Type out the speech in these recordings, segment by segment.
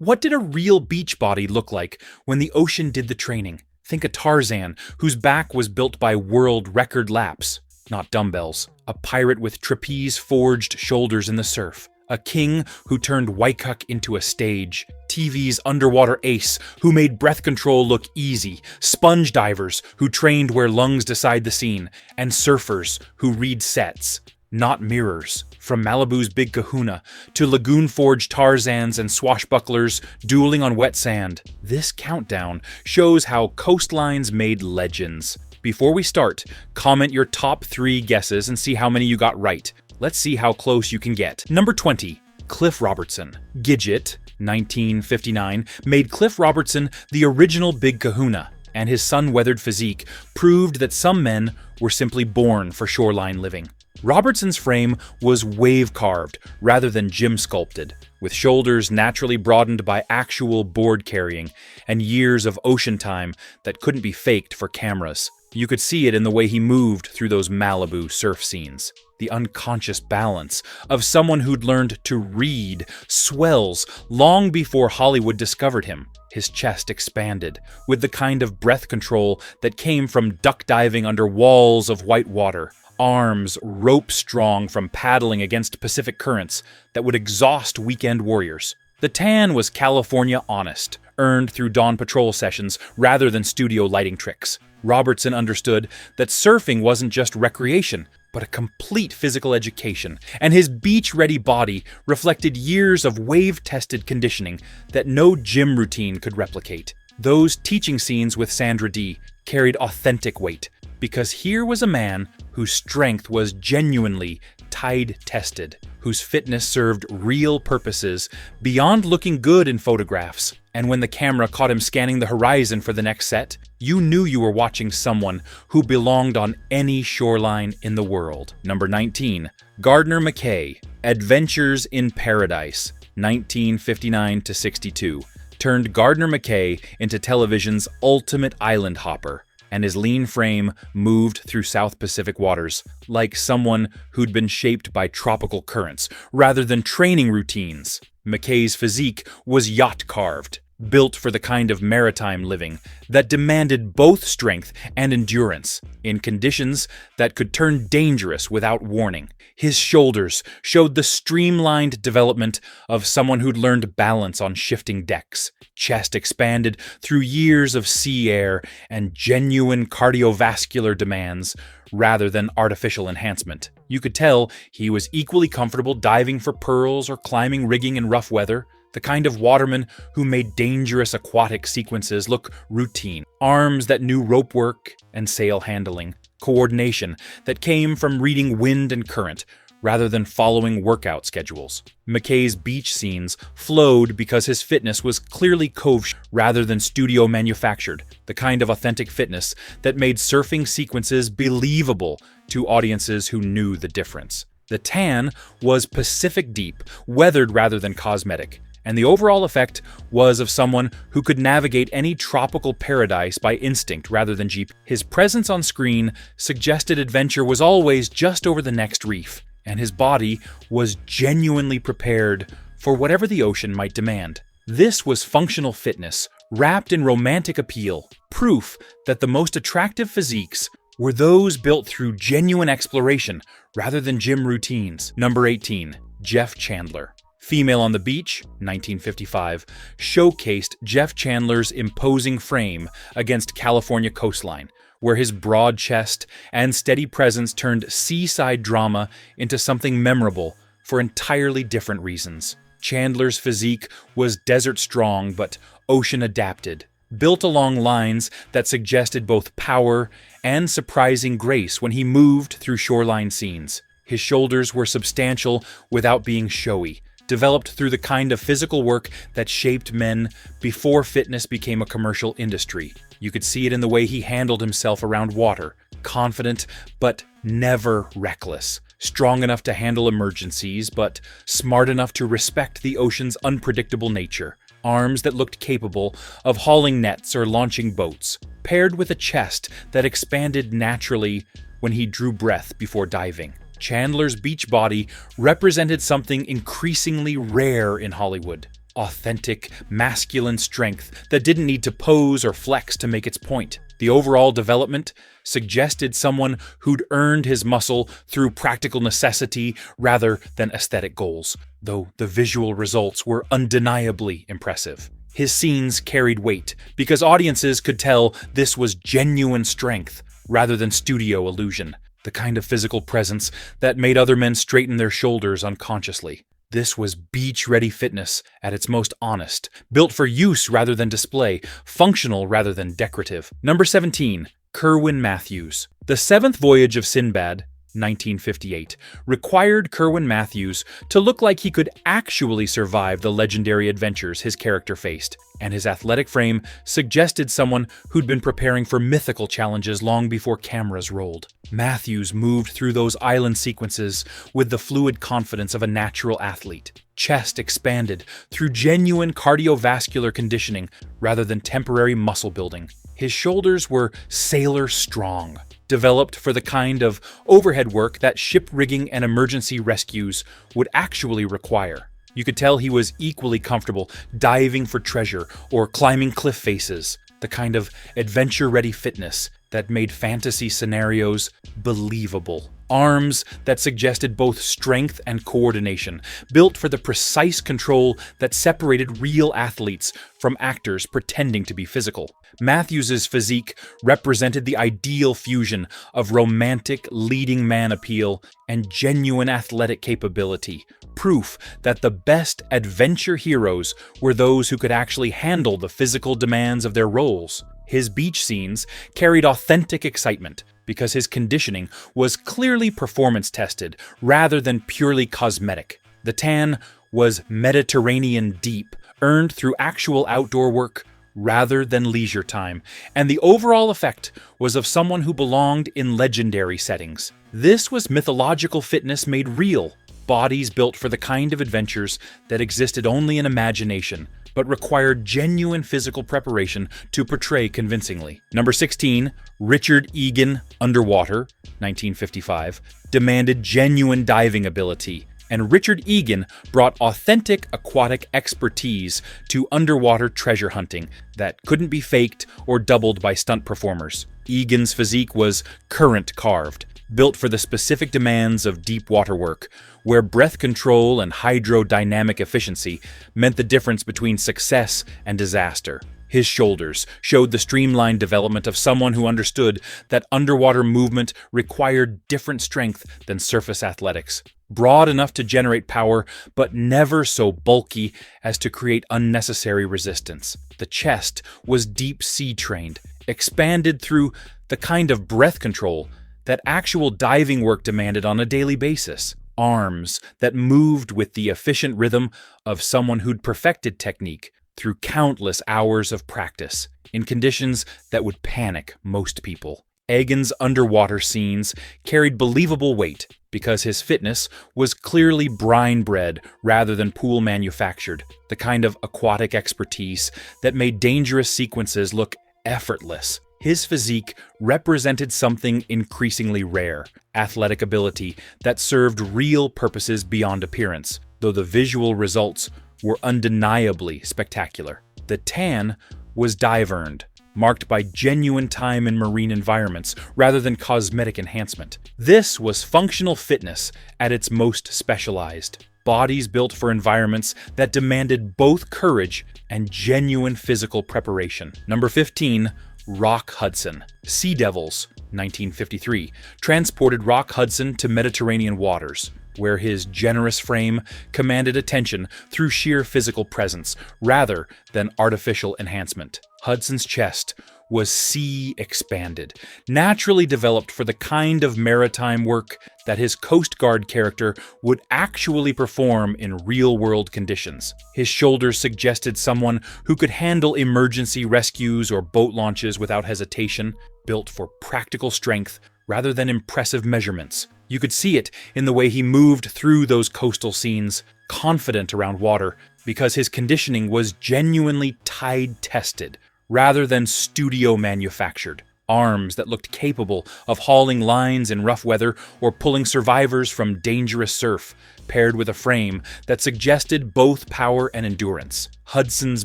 What did a real beach body look like when the ocean did the training? Think a Tarzan, whose back was built by world record laps, not dumbbells. A pirate with trapeze-forged shoulders in the surf. A king who turned Waikīkī into a stage. TV's underwater ace who made breath control look easy. Sponge divers who trained where lungs decide the scene. And surfers who read sets, not mirrors. From Malibu's Big Kahuna to lagoon-forged Tarzans and swashbucklers dueling on wet sand. This countdown shows how coastlines made legends. Before we start, comment your top 3 guesses and see how many you got right. Let's see how close you can get. Number 20, Cliff Robertson. Gidget, 1959, made Cliff Robertson the original Big Kahuna, and his sun-weathered physique proved that some men were simply born for shoreline living. Robertson's frame was wave-carved rather than gym-sculpted, with shoulders naturally broadened by actual board carrying and years of ocean time that couldn't be faked for cameras. You could see it in the way he moved through those Malibu surf scenes. The unconscious balance of someone who'd learned to read swells long before Hollywood discovered him. His chest expanded with the kind of breath control that came from duck diving under walls of white water. Arms rope-strong from paddling against Pacific currents that would exhaust weekend warriors. The tan was California honest, earned through dawn patrol sessions rather than studio lighting tricks. Robertson understood that surfing wasn't just recreation, but a complete physical education, and his beach-ready body reflected years of wave-tested conditioning that no gym routine could replicate. Those teaching scenes with Sandra Dee carried authentic weight, because here was a man whose strength was genuinely tide-tested, whose fitness served real purposes beyond looking good in photographs. And when the camera caught him scanning the horizon for the next set, you knew you were watching someone who belonged on any shoreline in the world. Number 19, Gardner McKay, Adventures in Paradise, 1959-62, turned Gardner McKay into television's ultimate island hopper, and his lean frame moved through South Pacific waters like someone who'd been shaped by tropical currents rather than training routines. McKay's physique was yacht-carved, built for the kind of maritime living that demanded both strength and endurance in conditions that could turn dangerous without warning. His shoulders showed the streamlined development of someone who'd learned balance on shifting decks. Chest expanded through years of sea air and genuine cardiovascular demands rather than artificial enhancement. You could tell he was equally comfortable diving for pearls or climbing rigging in rough weather, the kind of waterman who made dangerous aquatic sequences look routine. Arms that knew rope work and sail handling. Coordination that came from reading wind and current rather than following workout schedules. McKay's beach scenes flowed because his fitness was clearly cove rather than studio manufactured, the kind of authentic fitness that made surfing sequences believable to audiences who knew the difference. The tan was Pacific deep, weathered rather than cosmetic, and the overall effect was of someone who could navigate any tropical paradise by instinct rather than GPS. His presence on screen suggested adventure was always just over the next reef, and his body was genuinely prepared for whatever the ocean might demand. This was functional fitness, wrapped in romantic appeal, proof that the most attractive physiques were those built through genuine exploration rather than gym routines. Number 18, Jeff Chandler. Female on the Beach, 1955, showcased Jeff Chandler's imposing frame against California coastline, where his broad chest and steady presence turned seaside drama into something memorable for entirely different reasons. Chandler's physique was desert-strong but ocean-adapted, built along lines that suggested both power and surprising grace when he moved through shoreline scenes. His shoulders were substantial without being showy, developed through the kind of physical work that shaped men before fitness became a commercial industry. You could see it in the way he handled himself around water, confident but never reckless, strong enough to handle emergencies but smart enough to respect the ocean's unpredictable nature. Arms that looked capable of hauling nets or launching boats, paired with a chest that expanded naturally when he drew breath before diving. Chandler's beach body represented something increasingly rare in Hollywood, authentic, masculine strength that didn't need to pose or flex to make its point. The overall development suggested someone who'd earned his muscle through practical necessity rather than aesthetic goals, though the visual results were undeniably impressive. His scenes carried weight because audiences could tell this was genuine strength rather than studio illusion, the kind of physical presence that made other men straighten their shoulders unconsciously. This was beach-ready fitness at its most honest, built for use rather than display, functional rather than decorative. Number 17. Kerwin Mathews. The Seventh Voyage of Sinbad, 1958, required Kerwin Mathews to look like he could actually survive the legendary adventures his character faced, and his athletic frame suggested someone who'd been preparing for mythical challenges long before cameras rolled. Mathews moved through those island sequences with the fluid confidence of a natural athlete. Chest expanded through genuine cardiovascular conditioning rather than temporary muscle building. His shoulders were sailor strong, developed for the kind of overhead work that ship rigging and emergency rescues would actually require. You could tell he was equally comfortable diving for treasure or climbing cliff faces, the kind of adventure-ready fitness that made fantasy scenarios believable. Arms that suggested both strength and coordination, built for the precise control that separated real athletes from actors pretending to be physical. Mathews's physique represented the ideal fusion of romantic leading man appeal and genuine athletic capability, proof that the best adventure heroes were those who could actually handle the physical demands of their roles. His beach scenes carried authentic excitement because his conditioning was clearly performance-tested rather than purely cosmetic. The tan was Mediterranean deep, earned through actual outdoor work rather than leisure time, and the overall effect was of someone who belonged in legendary settings. This was mythological fitness made real, bodies built for the kind of adventures that existed only in imagination, but required genuine physical preparation to portray convincingly. Number 16, Richard Egan, Underwater, 1955, demanded genuine diving ability, and Richard Egan brought authentic aquatic expertise to underwater treasure hunting that couldn't be faked or doubled by stunt performers. Egan's physique was current carved, built for the specific demands of deep water work, where breath control and hydrodynamic efficiency meant the difference between success and disaster. His shoulders showed the streamlined development of someone who understood that underwater movement required different strength than surface athletics. Broad enough to generate power, but never so bulky as to create unnecessary resistance. The chest was deep-sea trained, expanded through the kind of breath control that actual diving work demanded on a daily basis. Arms that moved with the efficient rhythm of someone who'd perfected technique through countless hours of practice, in conditions that would panic most people. Egan's underwater scenes carried believable weight because his fitness was clearly brine-bred rather than pool-manufactured, the kind of aquatic expertise that made dangerous sequences look effortless. His physique represented something increasingly rare, athletic ability that served real purposes beyond appearance, though the visual results were undeniably spectacular. The tan was dive-earned, marked by genuine time in marine environments rather than cosmetic enhancement. This was functional fitness at its most specialized. Bodies built for environments that demanded both courage and genuine physical preparation. Number 15. Rock Hudson. Sea Devils, 1953, transported Rock Hudson to Mediterranean waters, where his generous frame commanded attention through sheer physical presence rather than artificial enhancement. Hudson's chest was sea expanded, naturally developed for the kind of maritime work that his Coast Guard character would actually perform in real-world conditions. His shoulders suggested someone who could handle emergency rescues or boat launches without hesitation, built for practical strength rather than impressive measurements. You could see it in the way he moved through those coastal scenes, confident around water, because his conditioning was genuinely tide-tested rather than studio-manufactured. arms that looked capable of hauling lines in rough weather or pulling survivors from dangerous surf, paired with a frame that suggested both power and endurance. Hudson's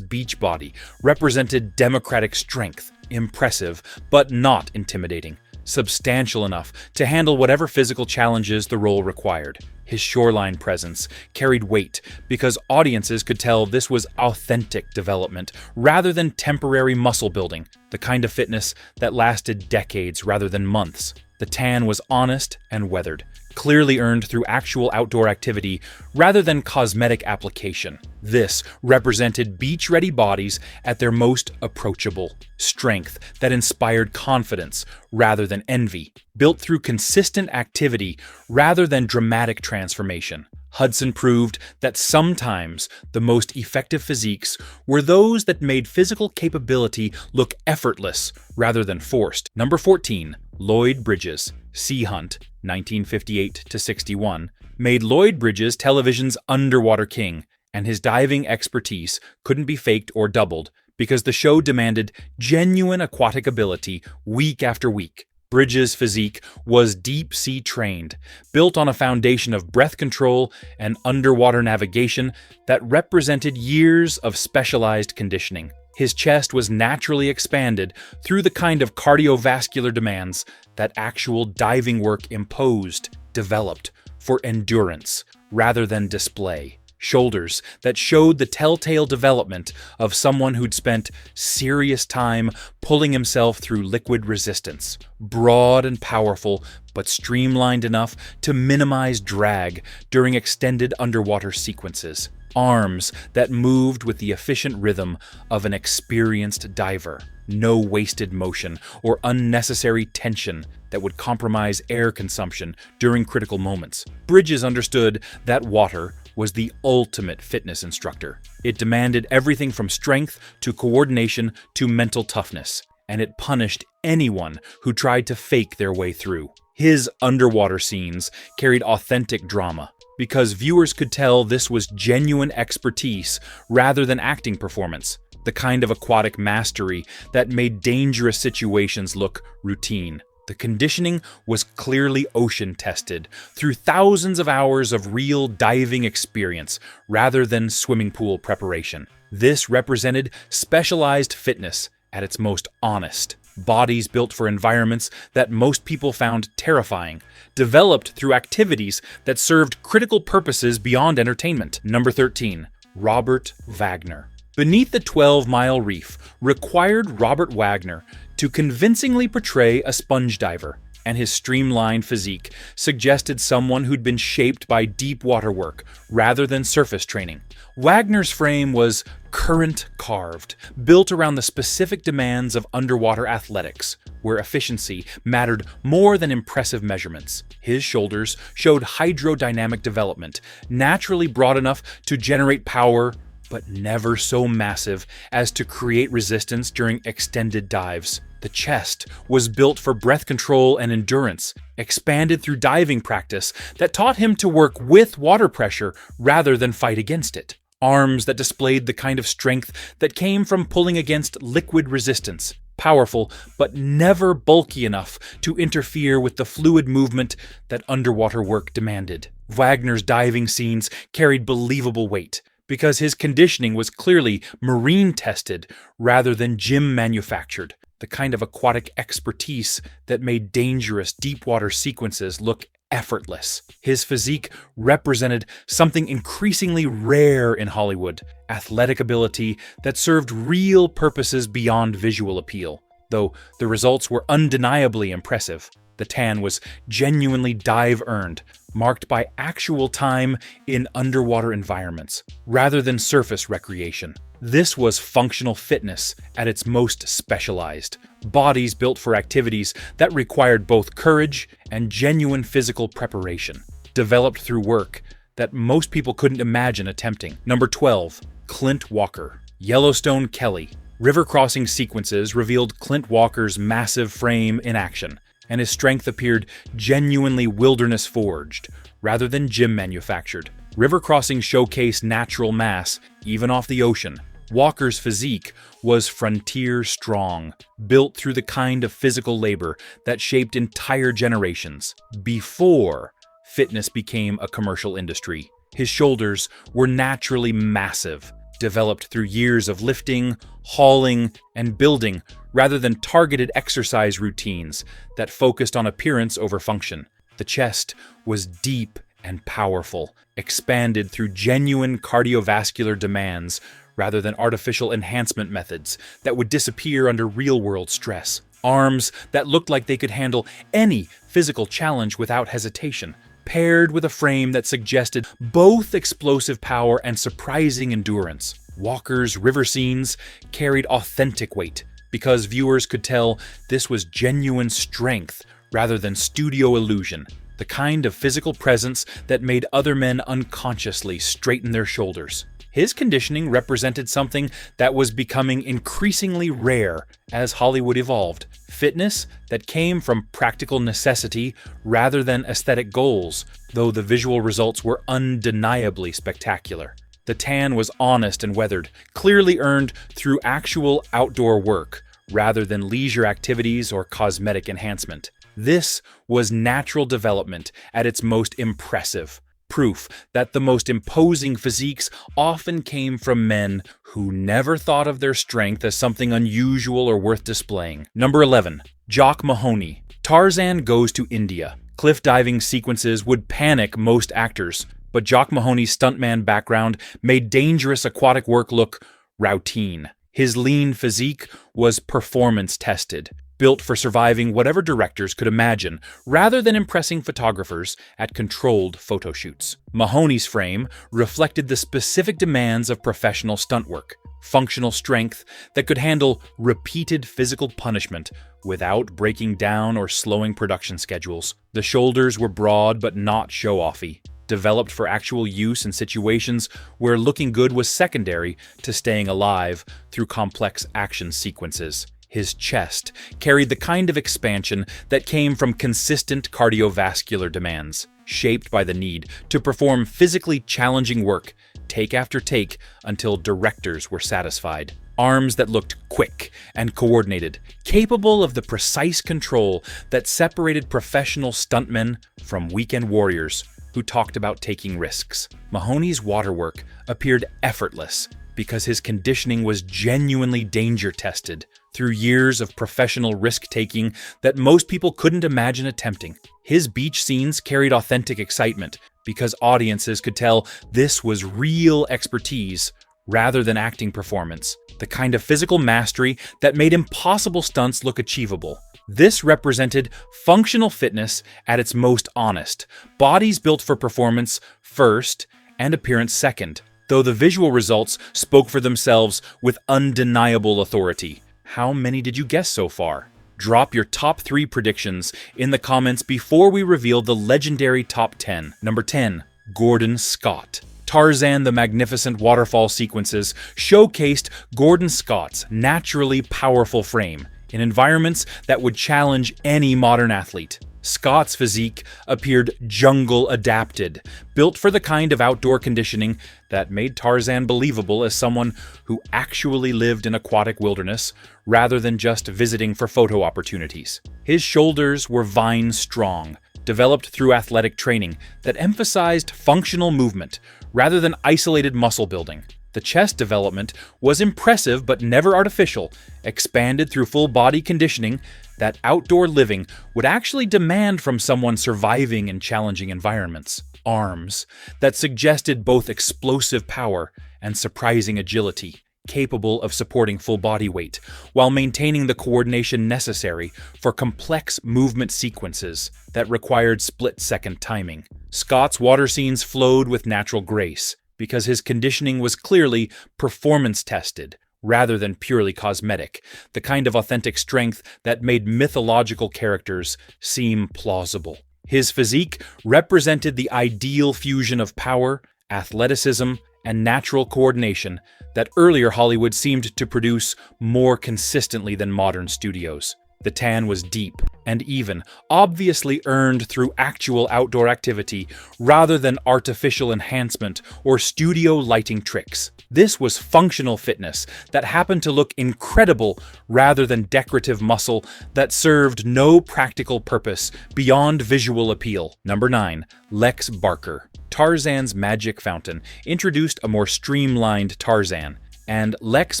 beach body represented democratic strength, impressive but not intimidating, substantial enough to handle whatever physical challenges the role required. His shoreline presence carried weight because audiences could tell this was authentic development rather than temporary muscle building, the kind of fitness that lasted decades rather than months. The tan was honest and weathered, clearly earned through actual outdoor activity rather than cosmetic application. This represented beach-ready bodies at their most approachable, strength that inspired confidence rather than envy, built through consistent activity rather than dramatic transformation. Hudson proved that sometimes the most effective physiques were those that made physical capability look effortless rather than forced. Number 14, Lloyd Bridges, Sea Hunt, 1958-61, made Lloyd Bridges television's underwater king, and his diving expertise couldn't be faked or doubled because the show demanded genuine aquatic ability week after week. Bridges' physique was deep-sea trained, built on a foundation of breath control and underwater navigation that represented years of specialized conditioning. His chest was naturally expanded through the kind of cardiovascular demands that actual diving work imposed, developed for endurance rather than display. Shoulders that showed the telltale development of someone who'd spent serious time pulling himself through liquid resistance. Broad and powerful, but streamlined enough to minimize drag during extended underwater sequences. Arms that moved with the efficient rhythm of an experienced diver. No wasted motion or unnecessary tension that would compromise air consumption during critical moments. Bridges understood that water was the ultimate fitness instructor. It demanded everything from strength to coordination to mental toughness, and it punished anyone who tried to fake their way through. His underwater scenes carried authentic drama, because viewers could tell this was genuine expertise rather than acting performance, the kind of aquatic mastery that made dangerous situations look routine. The conditioning was clearly ocean-tested through thousands of hours of real diving experience rather than swimming pool preparation. This represented specialized fitness at its most honest. Bodies built for environments that most people found terrifying, developed through activities that served critical purposes beyond entertainment. Number 13, Robert Wagner. Beneath the 12-Mile Reef required Robert Wagner to convincingly portray a sponge diver, and his streamlined physique suggested someone who'd been shaped by deep water work rather than surface training. Wagner's frame was current-carved, built around the specific demands of underwater athletics, where efficiency mattered more than impressive measurements. His shoulders showed hydrodynamic development, naturally broad enough to generate power, but never so massive as to create resistance during extended dives. The chest was built for breath control and endurance, expanded through diving practice that taught him to work with water pressure rather than fight against it. Arms that displayed the kind of strength that came from pulling against liquid resistance. Powerful, but never bulky enough to interfere with the fluid movement that underwater work demanded. Wagner's diving scenes carried believable weight, because his conditioning was clearly marine-tested rather than gym-manufactured, the kind of aquatic expertise that made dangerous deep-water sequences look effortless. His physique represented something increasingly rare in Hollywood, athletic ability that served real purposes beyond visual appeal, though the results were undeniably impressive. The tan was genuinely dive-earned, marked by actual time in underwater environments, rather than surface recreation. This was functional fitness at its most specialized. Bodies built for activities that required both courage and genuine physical preparation, developed through work that most people couldn't imagine attempting. Number 12, Clint Walker. Yellowstone Kelly. River crossing sequences revealed Clint Walker's massive frame in action, and his strength appeared genuinely wilderness-forged, rather than gym-manufactured. River crossings showcase natural mass, even off the ocean, Walker's physique was frontier strong, built through the kind of physical labor that shaped entire generations before fitness became a commercial industry. His shoulders were naturally massive, developed through years of lifting, hauling, and building rather than targeted exercise routines that focused on appearance over function. The chest was deep and powerful, expanded through genuine cardiovascular demands rather than artificial enhancement methods that would disappear under real-world stress. Arms that looked like they could handle any physical challenge without hesitation, paired with a frame that suggested both explosive power and surprising endurance. Walker's river scenes carried authentic weight because viewers could tell this was genuine strength rather than studio illusion, the kind of physical presence that made other men unconsciously straighten their shoulders. His conditioning represented something that was becoming increasingly rare as Hollywood evolved. Fitness that came from practical necessity rather than aesthetic goals, though the visual results were undeniably spectacular. The tan was honest and weathered, clearly earned through actual outdoor work rather than leisure activities or cosmetic enhancement. This was natural development at its most impressive. Proof that the most imposing physiques often came from men who never thought of their strength as something unusual or worth displaying. Number 11. Jock Mahoney. Tarzan goes to India. Cliff diving sequences would panic most actors, but Jock Mahoney's stuntman background made dangerous aquatic work look routine. His lean physique was performance-tested, built for surviving whatever directors could imagine, rather than impressing photographers at controlled photo shoots. Mahoney's frame reflected the specific demands of professional stunt work, functional strength that could handle repeated physical punishment without breaking down or slowing production schedules. The shoulders were broad but not show-offy, developed for actual use in situations where looking good was secondary to staying alive through complex action sequences. His chest carried the kind of expansion that came from consistent cardiovascular demands, shaped by the need to perform physically challenging work, take after take, until directors were satisfied. Arms that looked quick and coordinated, capable of the precise control that separated professional stuntmen from weekend warriors who talked about taking risks. Mahoney's waterwork appeared effortless because his conditioning was genuinely danger-tested through years of professional risk-taking that most people couldn't imagine attempting. His beach scenes carried authentic excitement because audiences could tell this was real expertise rather than acting performance, the kind of physical mastery that made impossible stunts look achievable. This represented functional fitness at its most honest, bodies built for performance first and appearance second, though the visual results spoke for themselves with undeniable authority. How many did you guess so far? Drop your top 3 predictions in the comments before we reveal the legendary top 10. Number 10. Gordon Scott. Tarzan the Magnificent waterfall sequences showcased Gordon Scott's naturally powerful frame in environments that would challenge any modern athlete. Scott's physique appeared jungle-adapted, built for the kind of outdoor conditioning that made Tarzan believable as someone who actually lived in aquatic wilderness rather than just visiting for photo opportunities. His shoulders were vine-strong, developed through athletic training that emphasized functional movement rather than isolated muscle building. The chest development was impressive but never artificial, expanded through full-body conditioning that outdoor living would actually demand from someone surviving in challenging environments. Arms that suggested both explosive power and surprising agility, capable of supporting full body weight, while maintaining the coordination necessary for complex movement sequences that required split-second timing. Scott's water scenes flowed with natural grace, because his conditioning was clearly performance-tested rather than purely cosmetic, the kind of authentic strength that made mythological characters seem plausible. His physique represented the ideal fusion of power, athleticism, and natural coordination that earlier Hollywood seemed to produce more consistently than modern studios. The tan was deep and even, obviously earned through actual outdoor activity rather than artificial enhancement or studio lighting tricks. This was functional fitness that happened to look incredible rather than decorative muscle that served no practical purpose beyond visual appeal. Number 9. Lex Barker. Tarzan's magic fountain introduced a more streamlined Tarzan, and Lex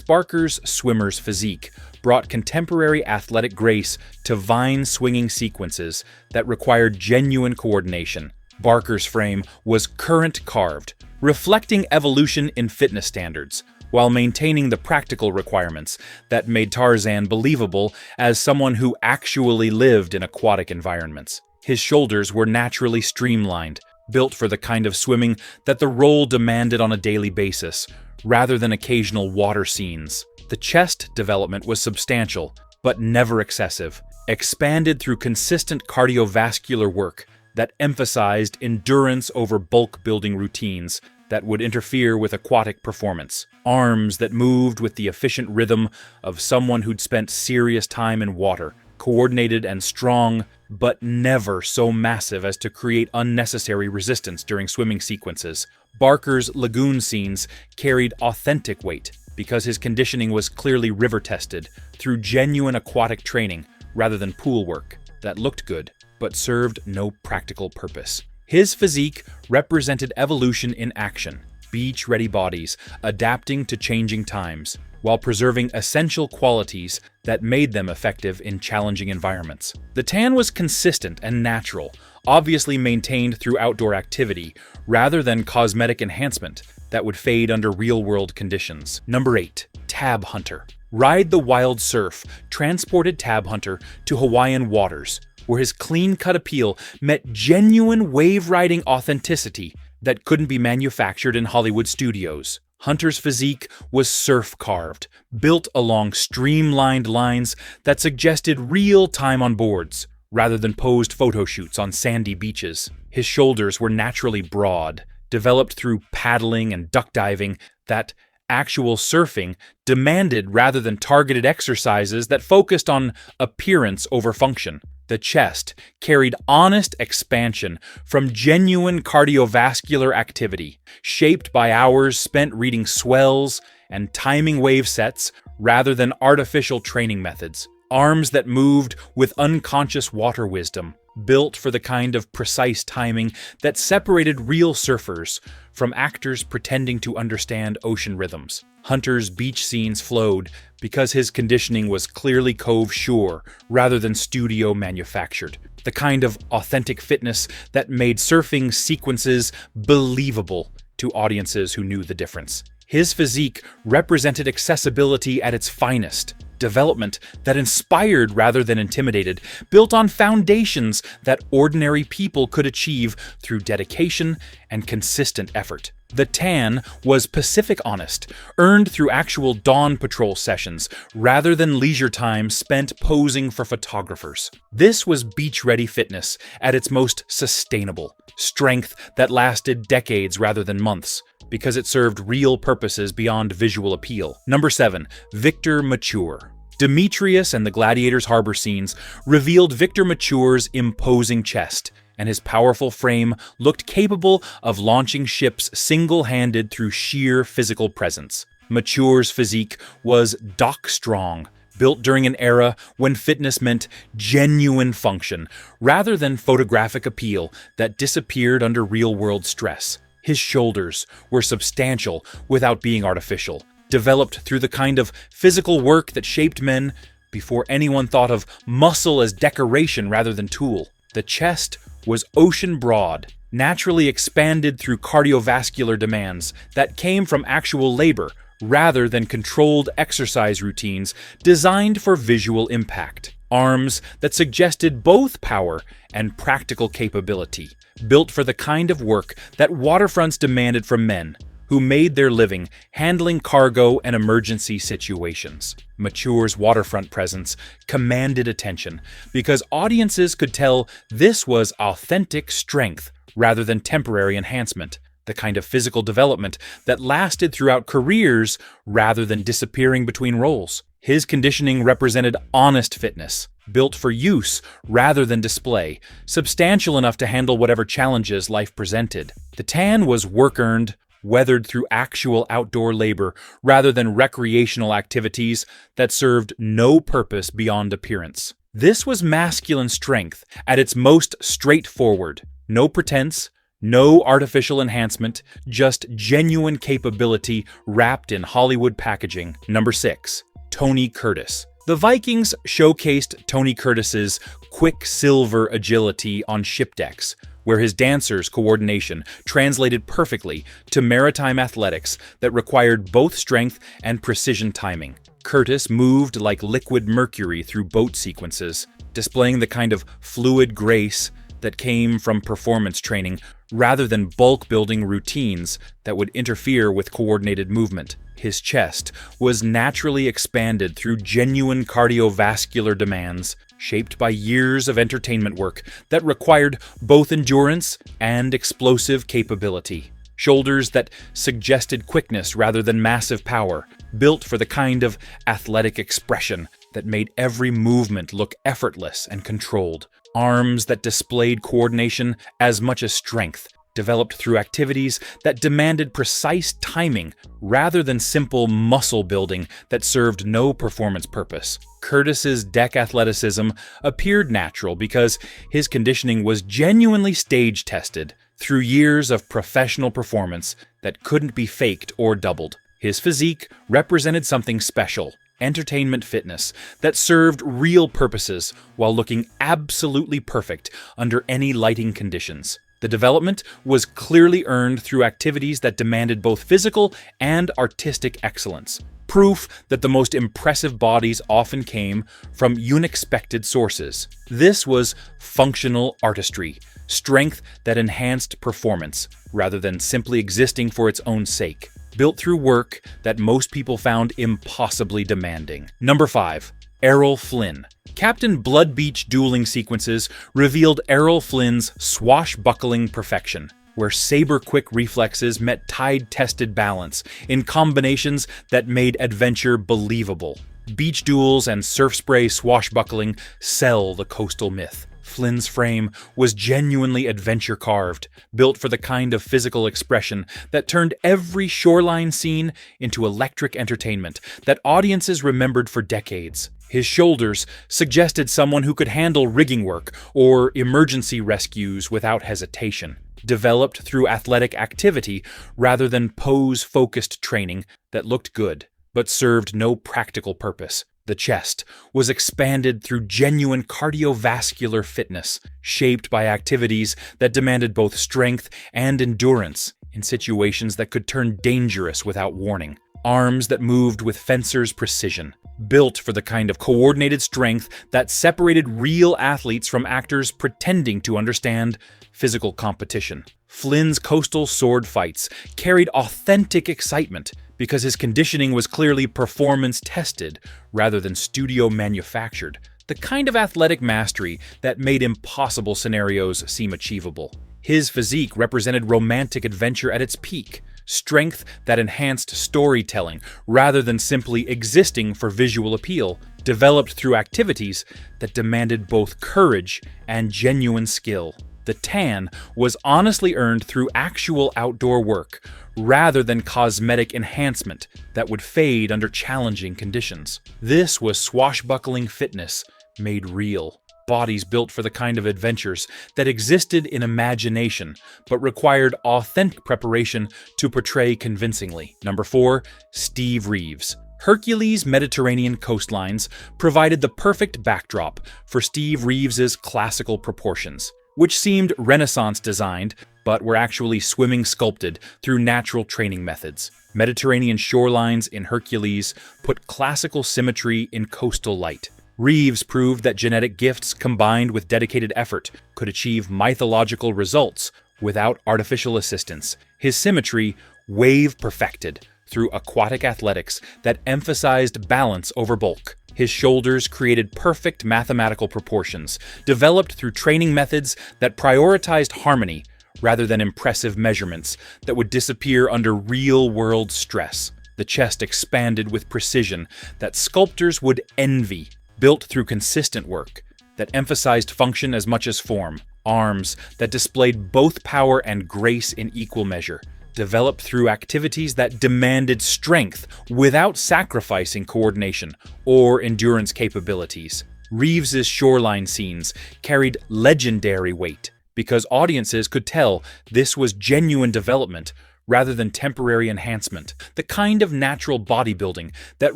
Barker's swimmer's physique brought contemporary athletic grace to vine-swinging sequences that required genuine coordination. Barker's frame was current-carved, reflecting evolution in fitness standards, while maintaining the practical requirements that made Tarzan believable as someone who actually lived in aquatic environments. His shoulders were naturally streamlined, built for the kind of swimming that the role demanded on a daily basis, rather than occasional water scenes. The chest development was substantial, but never excessive, expanded through consistent cardiovascular work that emphasized endurance over bulk-building routines that would interfere with aquatic performance. Arms that moved with the efficient rhythm of someone who'd spent serious time in water, coordinated and strong, but never so massive as to create unnecessary resistance during swimming sequences. Barker's lagoon scenes carried authentic weight because his conditioning was clearly river-tested through genuine aquatic training rather than pool work that looked good but served no practical purpose. His physique represented evolution in action, beach-ready bodies adapting to changing times, while preserving essential qualities that made them effective in challenging environments. The tan was consistent and natural, obviously maintained through outdoor activity, rather than cosmetic enhancement that would fade under real-world conditions. Number 8. Tab Hunter. Ride the Wild Surf transported Tab Hunter to Hawaiian waters, where his clean-cut appeal met genuine wave-riding authenticity that couldn't be manufactured in Hollywood studios. Hunter's physique was surf-carved, built along streamlined lines that suggested real time on boards, rather than posed photo shoots on sandy beaches. His shoulders were naturally broad, developed through paddling and duck diving that actual surfing demanded rather than targeted exercises that focused on appearance over function. The chest carried honest expansion from genuine cardiovascular activity, shaped by hours spent reading swells and timing wave sets rather than artificial training methods. Arms that moved with unconscious water wisdom, built for the kind of precise timing that separated real surfers from actors pretending to understand ocean rhythms. Hunter's beach scenes flowed because his conditioning was clearly Cove Shore rather than studio manufactured. The kind of authentic fitness that made surfing sequences believable to audiences who knew the difference. His physique represented accessibility at its finest, development that inspired rather than intimidated, built on foundations that ordinary people could achieve through dedication and consistent effort. The tan was Pacific honest, earned through actual dawn patrol sessions rather than leisure time spent posing for photographers. This was beach-ready fitness at its most sustainable, strength that lasted decades rather than months, because it served real purposes beyond visual appeal. Number 7. Victor Mature. Demetrius and the Gladiator's harbor scenes revealed Victor Mature's imposing chest, and his powerful frame looked capable of launching ships single-handed through sheer physical presence. Mature's physique was dock-strong, built during an era when fitness meant genuine function, rather than photographic appeal that disappeared under real-world stress. His shoulders were substantial without being artificial, developed through the kind of physical work that shaped men before anyone thought of muscle as decoration rather than tool. The chest was ocean broad, naturally expanded through cardiovascular demands that came from actual labor rather than controlled exercise routines designed for visual impact. Arms that suggested both power and practical capability, built for the kind of work that waterfronts demanded from men who made their living handling cargo and emergency situations. Mature's waterfront presence commanded attention because audiences could tell this was authentic strength rather than temporary enhancement, the kind of physical development that lasted throughout careers rather than disappearing between roles. His conditioning represented honest fitness, built for use rather than display, substantial enough to handle whatever challenges life presented. The tan was work-earned, weathered through actual outdoor labor rather than recreational activities that served no purpose beyond appearance. This was masculine strength at its most straightforward. No pretense, no artificial enhancement, just genuine capability wrapped in Hollywood packaging. Number 6. Tony Curtis. The Vikings showcased Tony Curtis's quicksilver agility on ship decks, where his dancers' coordination translated perfectly to maritime athletics that required both strength and precision timing. Curtis moved like liquid mercury through boat sequences, displaying the kind of fluid grace that came from performance training rather than bulk-building routines that would interfere with coordinated movement. His chest was naturally expanded through genuine cardiovascular demands, shaped by years of entertainment work that required both endurance and explosive capability. Shoulders that suggested quickness rather than massive power, built for the kind of athletic expression that made every movement look effortless and controlled. Arms that displayed coordination as much as strength, developed through activities that demanded precise timing rather than simple muscle building that served no performance purpose. Curtis's deck athleticism appeared natural because his conditioning was genuinely stage-tested through years of professional performance that couldn't be faked or doubled. His physique represented something special, entertainment fitness that served real purposes while looking absolutely perfect under any lighting conditions. The development was clearly earned through activities that demanded both physical and artistic excellence. Proof that the most impressive bodies often came from unexpected sources. This was functional artistry, strength that enhanced performance, rather than simply existing for its own sake. Built through work that most people found impossibly demanding. Number 5. Errol Flynn. Captain Blood Beach dueling sequences revealed Errol Flynn's swashbuckling perfection, where saber-quick reflexes met tide-tested balance in combinations that made adventure believable. Beach duels and surf spray swashbuckling sell the coastal myth. Flynn's frame was genuinely adventure-carved, built for the kind of physical expression that turned every shoreline scene into electric entertainment that audiences remembered for decades. His shoulders suggested someone who could handle rigging work or emergency rescues without hesitation. Developed through athletic activity rather than pose-focused training that looked good, but served no practical purpose. The chest was expanded through genuine cardiovascular fitness, shaped by activities that demanded both strength and endurance in situations that could turn dangerous without warning. Arms that moved with fencer's precision, built for the kind of coordinated strength that separated real athletes from actors pretending to understand physical competition. Flynn's coastal sword fights carried authentic excitement because his conditioning was clearly performance-tested rather than studio-manufactured, the kind of athletic mastery that made impossible scenarios seem achievable. His physique represented romantic adventure at its peak, strength that enhanced storytelling rather than simply existing for visual appeal, developed through activities that demanded both courage and genuine skill. The tan was honestly earned through actual outdoor work, rather than cosmetic enhancement that would fade under challenging conditions. This was swashbuckling fitness made real. Bodies built for the kind of adventures that existed in imagination, but required authentic preparation to portray convincingly. Number 4. Steve Reeves. Hercules' Mediterranean coastlines provided the perfect backdrop for Steve Reeves's classical proportions, which seemed Renaissance-designed, but were actually swimming sculpted through natural training methods. Mediterranean shorelines in Hercules put classical symmetry in coastal light. Reeves proved that genetic gifts combined with dedicated effort could achieve mythological results without artificial assistance. His symmetry wave-perfected through aquatic athletics that emphasized balance over bulk. His shoulders created perfect mathematical proportions, developed through training methods that prioritized harmony rather than impressive measurements that would disappear under real-world stress. The chest expanded with precision that sculptors would envy, built through consistent work that emphasized function as much as form, arms that displayed both power and grace in equal measure, developed through activities that demanded strength without sacrificing coordination or endurance capabilities. Reeves's shoreline scenes carried legendary weight because audiences could tell this was genuine development rather than temporary enhancement, the kind of natural bodybuilding that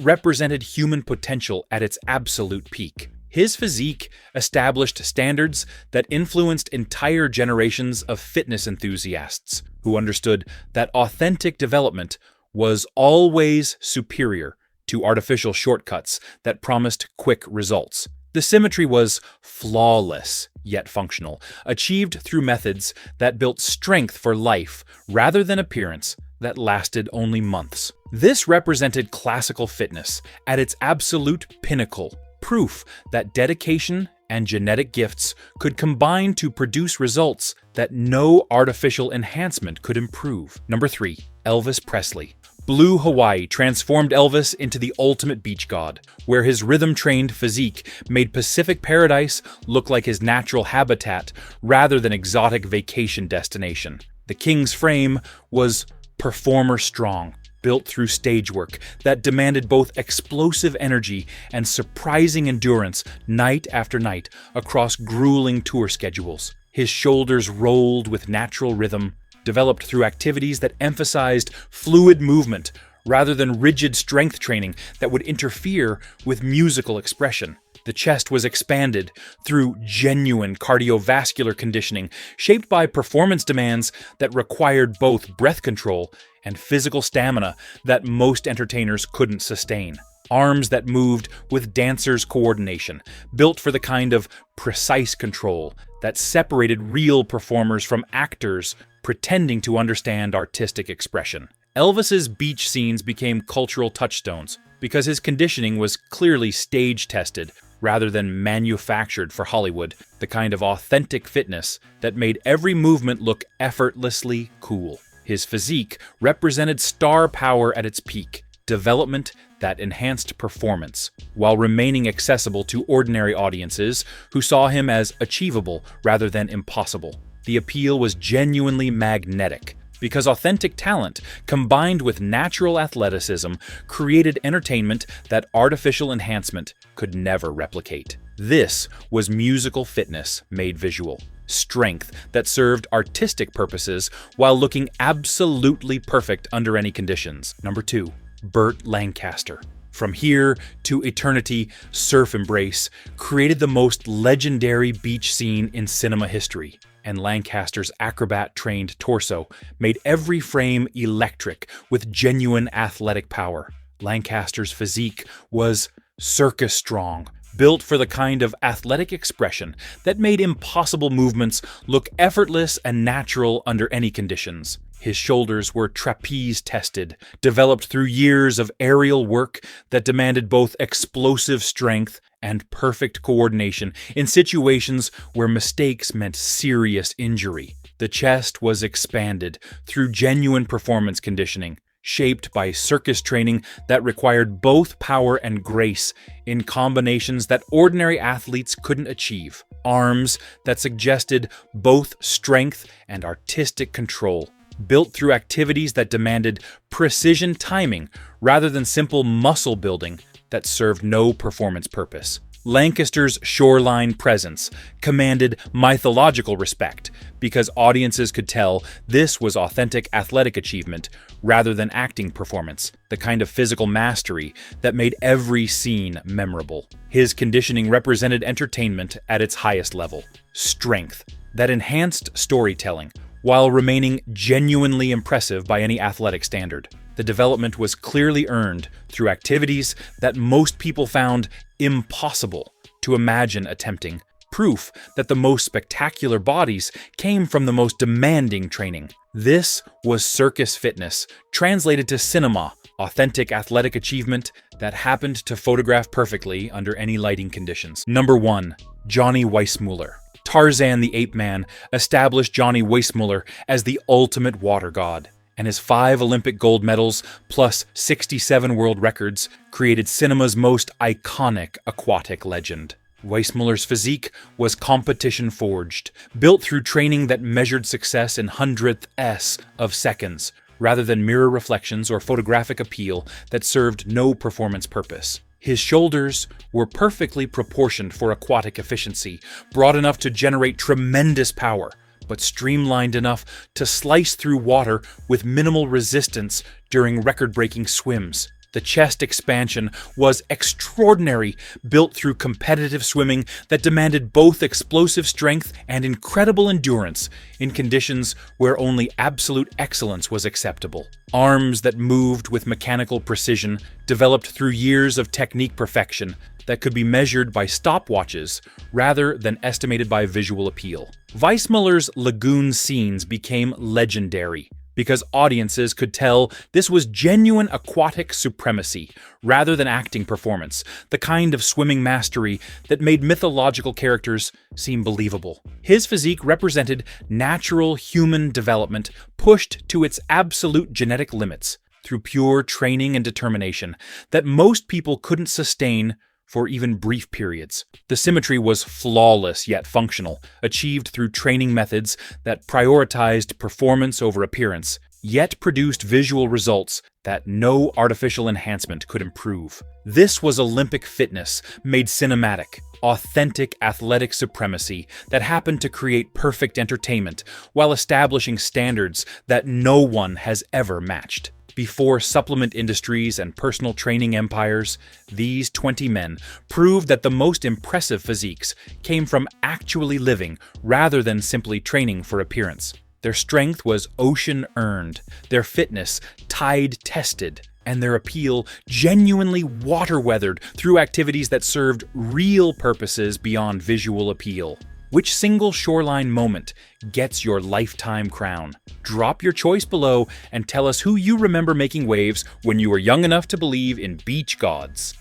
represented human potential at its absolute peak. His physique established standards that influenced entire generations of fitness enthusiasts who understood that authentic development was always superior to artificial shortcuts that promised quick results. The symmetry was flawless, yet functional, achieved through methods that built strength for life rather than appearance that lasted only months. This represented classical fitness at its absolute pinnacle, proof that dedication and genetic gifts could combine to produce results that no artificial enhancement could improve. Number 3. Elvis Presley. Blue Hawaii transformed Elvis into the ultimate beach god, where his rhythm-trained physique made Pacific Paradise look like his natural habitat rather than exotic vacation destination. The King's frame was performer strong, built through stage work that demanded both explosive energy and surprising endurance night after night across grueling tour schedules. His shoulders rolled with natural rhythm, developed through activities that emphasized fluid movement rather than rigid strength training that would interfere with musical expression. The chest was expanded through genuine cardiovascular conditioning shaped by performance demands that required both breath control and physical stamina that most entertainers couldn't sustain. Arms that moved with dancers' coordination, built for the kind of precise control that separated real performers from actors pretending to understand artistic expression. Elvis's beach scenes became cultural touchstones because his conditioning was clearly stage-tested rather than manufactured for Hollywood, the kind of authentic fitness that made every movement look effortlessly cool. His physique represented star power at its peak, development that enhanced performance, while remaining accessible to ordinary audiences who saw him as achievable rather than impossible. The appeal was genuinely magnetic, because authentic talent, combined with natural athleticism, created entertainment that artificial enhancement could never replicate. This was musical fitness made visual. Strength that served artistic purposes while looking absolutely perfect under any conditions. Number 2. Burt Lancaster. From Here to Eternity, Surf Embrace created the most legendary beach scene in cinema history, and Lancaster's acrobat-trained torso made every frame electric with genuine athletic power. Lancaster's physique was circus strong, built for the kind of athletic expression that made impossible movements look effortless and natural under any conditions. His shoulders were trapeze-tested, developed through years of aerial work that demanded both explosive strength and perfect coordination in situations where mistakes meant serious injury. The chest was expanded through genuine performance conditioning, shaped by circus training that required both power and grace in combinations that ordinary athletes couldn't achieve. Arms that suggested both strength and artistic control, built through activities that demanded precision timing rather than simple muscle building that served no performance purpose. Lancaster's shoreline presence commanded mythological respect because audiences could tell this was authentic athletic achievement rather than acting performance, the kind of physical mastery that made every scene memorable. His conditioning represented entertainment at its highest level, strength that enhanced storytelling while remaining genuinely impressive by any athletic standard. The development was clearly earned through activities that most people found impossible to imagine attempting, proof that the most spectacular bodies came from the most demanding training. This was circus fitness, translated to cinema, authentic athletic achievement that happened to photograph perfectly under any lighting conditions. Number 1. Johnny Weissmuller. Tarzan the Ape Man established Johnny Weissmuller as the ultimate water god, and his 5 Olympic gold medals plus 67 world records created cinema's most iconic aquatic legend. Weissmuller's physique was competition forged, built through training that measured success in hundredths of seconds, rather than mirror reflections or photographic appeal that served no performance purpose. His shoulders were perfectly proportioned for aquatic efficiency, broad enough to generate tremendous power, but streamlined enough to slice through water with minimal resistance during record-breaking swims. The chest expansion was extraordinary, built through competitive swimming that demanded both explosive strength and incredible endurance in conditions where only absolute excellence was acceptable. Arms that moved with mechanical precision, developed through years of technique perfection that could be measured by stopwatches rather than estimated by visual appeal. Weissmuller's lagoon scenes became legendary, because audiences could tell this was genuine aquatic supremacy rather than acting performance, the kind of swimming mastery that made mythological characters seem believable. His physique represented natural human development pushed to its absolute genetic limits through pure training and determination that most people couldn't sustain for even brief periods. The symmetry was flawless yet functional, achieved through training methods that prioritized performance over appearance, yet produced visual results that no artificial enhancement could improve. This was Olympic fitness made cinematic, authentic athletic supremacy that happened to create perfect entertainment while establishing standards that no one has ever matched. Before supplement industries and personal training empires, these 20 men proved that the most impressive physiques came from actually living rather than simply training for appearance. Their strength was ocean-earned, their fitness tide-tested, and their appeal genuinely water-weathered through activities that served real purposes beyond visual appeal. Which single shoreline moment gets your lifetime crown? Drop your choice below and tell us who you remember making waves when you were young enough to believe in beach gods.